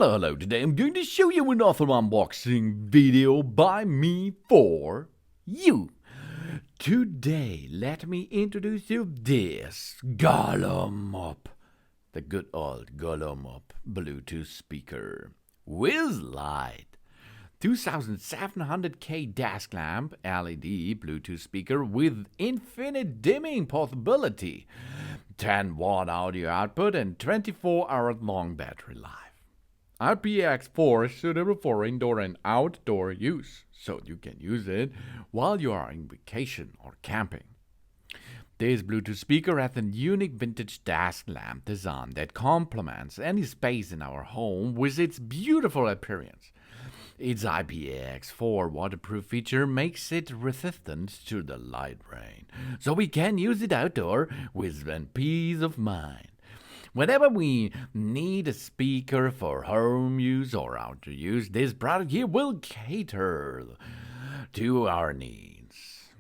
Hello, today I'm going to show you another unboxing video by me for you. Today, let me introduce you this GOLUMUP, the good old GOLUMUP Bluetooth speaker with light. 2700K desk lamp LED Bluetooth speaker with infinite dimming possibility, 10-watt audio output and 24-hour long battery life. IPX4 is suitable for indoor and outdoor use, so you can use it while you are on vacation or camping. This Bluetooth speaker has a unique vintage desk lamp design that complements any space in our home with its beautiful appearance. Its IPX4 waterproof feature makes it resistant to the light rain, so we can use it outdoor with peace of mind. Whenever we need a speaker for home use or outdoor use, this product here will cater to our needs.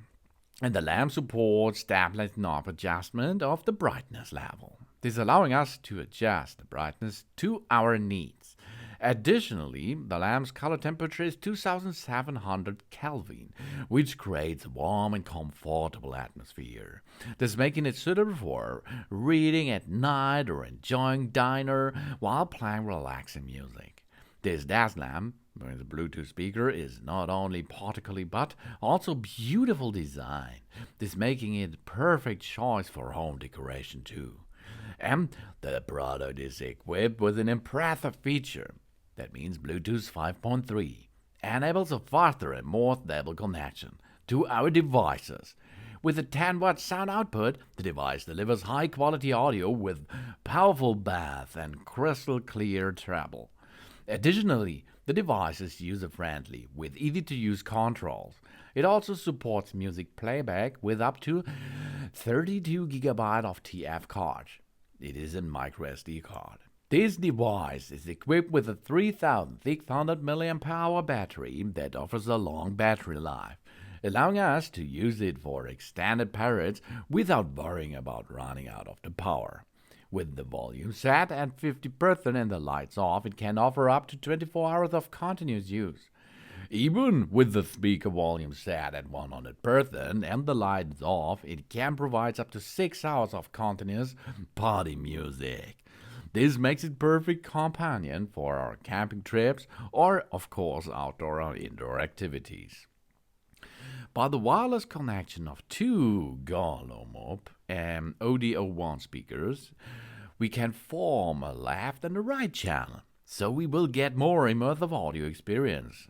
And the lamp supports stepless knob adjustment of the brightness level. This allowing us to adjust the brightness to our needs. Additionally, the lamp's color temperature is 2700 Kelvin, which creates a warm and comfortable atmosphere. This making it suitable for reading at night or enjoying dinner while playing relaxing music. This desk lamp with a Bluetooth speaker is not only particularly but also beautiful design. This making it a perfect choice for home decoration too. And the product is equipped with an impressive feature. That means Bluetooth 5.3 enables a faster and more stable connection to our devices. With a 10-watt sound output, the device delivers high-quality audio with powerful bass and crystal-clear treble. Additionally, the device is user-friendly with easy-to-use controls. It also supports music playback with up to 32 GB of TF card. It is a microSD card. This device is equipped with a 3600 mAh battery that offers a long battery life, allowing us to use it for extended periods without worrying about running out of the power. With the volume set at 50% and the lights off, it can offer up to 24 hours of continuous use. Even with the speaker volume set at 100% and the lights off, it can provide up to 6 hours of continuous party music. This makes it perfect companion for our camping trips or, of course, outdoor or indoor activities. By the wireless connection of two GOLUMUP and OD01 speakers, we can form a left and a right channel, so we will get more immersive audio experience.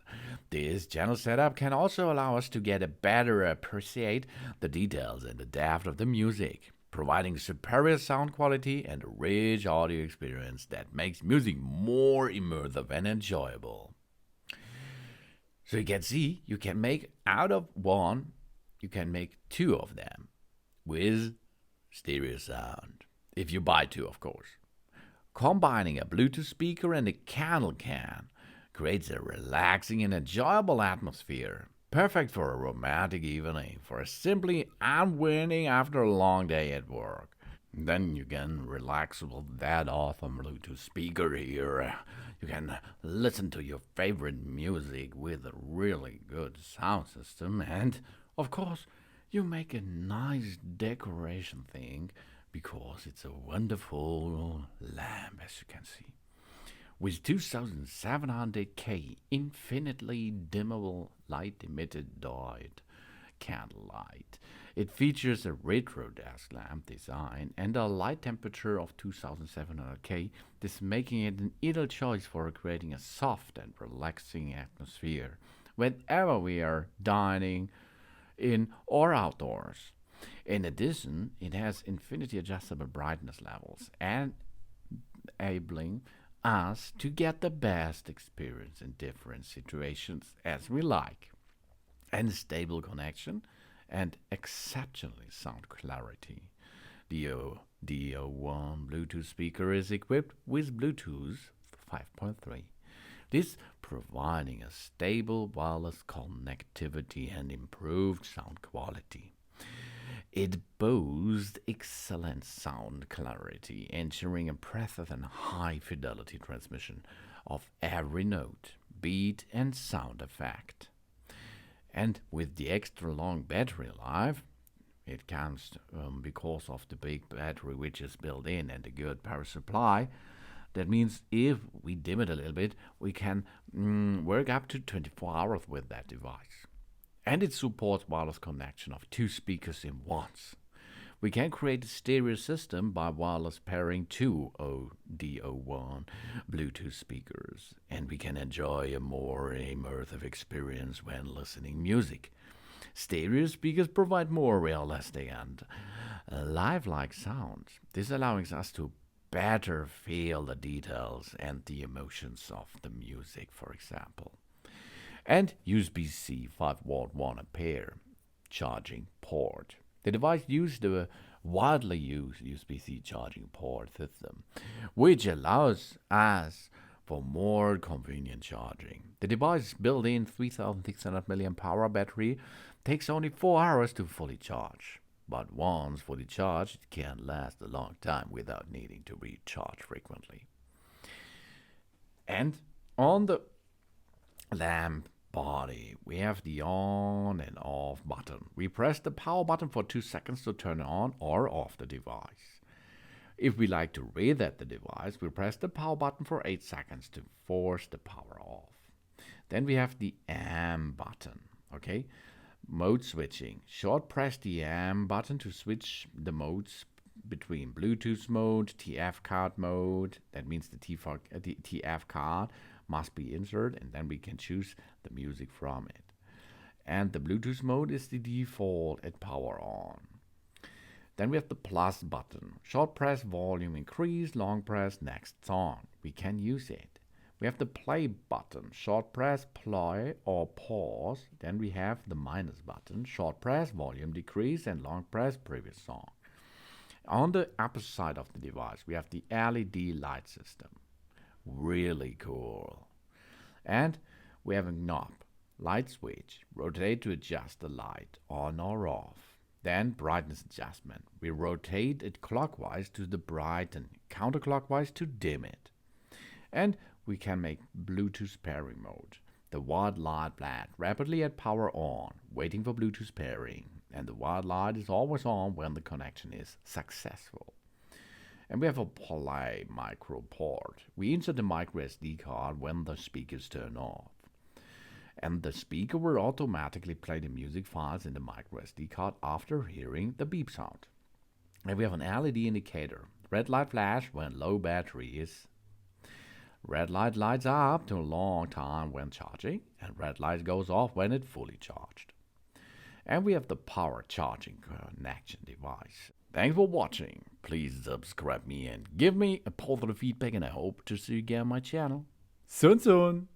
This channel setup can also allow us to get a better appreciate the details and the depth of the music, providing superior sound quality and a rich audio experience that makes music more immersive and enjoyable. So you can see, you can make out of one, you can make two of them with stereo sound. If you buy two, of course. Combining a Bluetooth speaker and a candle can creates a relaxing and enjoyable atmosphere. Perfect for a romantic evening, for a simply unwinding after a long day at work. Then you can relax with that awesome Bluetooth speaker here. You can listen to your favorite music with a really good sound system, and, of course, you make a nice decoration thing because it's a wonderful lamp, as you can see. With 2700K infinitely dimmable light-emitted diode candlelight. It features a retro desk lamp design and a light temperature of 2700K, this making it an ideal choice for creating a soft and relaxing atmosphere whenever we are dining in or outdoors. In addition, it has infinity adjustable brightness levels and enabling us to get the best experience in different situations as we like, and stable connection and exceptionally sound clarity. The OD01 Bluetooth speaker is equipped with Bluetooth 5.3. This providing a stable wireless connectivity and improved sound quality. It boasts excellent sound clarity, ensuring impressive and high-fidelity transmission of every note, beat, and sound effect. And with the extra long battery life, it comes because of the big battery which is built in and a good power supply. That means if we dim it a little bit, we can work up to 24 hours with that device. And it supports wireless connection of two speakers in once. We can create a stereo system by wireless pairing two OD01 Bluetooth speakers, and we can enjoy a more immersive experience when listening music. Stereo speakers provide more realistic and lifelike sounds. This allows us to better feel the details and the emotions of the music, for example. And USB-C 5-watt 1 ampere charging port. The device used a widely used USB-C charging port system, which allows us for more convenient charging. The device's built-in 3600 mAh battery takes only 4 hours to fully charge, but once fully charged, it can last a long time without needing to recharge frequently. And on the lamp body, we have the on and off button. We press the power button for 2 seconds to turn on or off the device. If we like to reset the device, we press the power button for 8 seconds to force the power off. Then we have the AM button, okay? Mode switching. Short press the AM button to switch the modes between Bluetooth mode, TF card mode. That means the TF card must be inserted, and then we can choose the music from it. And the Bluetooth mode is the default at power on. Then we have the plus button. Short press volume increase, long press next song. We can use it. We have the play button. Short press play or pause. Then we have the minus button. Short press volume decrease and long press previous song. On the upper side of the device, we have the LED light system. Really cool. And we have a knob, light switch, rotate to adjust the light on or off. Then brightness adjustment. We rotate it clockwise to the bright and counterclockwise to dim it. And we can make Bluetooth pairing mode. The white light flashes rapidly at power on, waiting for Bluetooth pairing. And the white light is always on when the connection is successful. And we have a play micro port. We insert the micro SD card when the speakers turn off. And the speaker will automatically play the music files in the micro SD card after hearing the beep sound. And we have an LED indicator. Red light flash when low battery is. Red light lights up to a long time when charging, and red light goes off when it's fully charged. And we have the power charging connection device. Thanks for watching. Please subscribe me and give me a positive feedback, and I hope to see you again on my channel. Soon.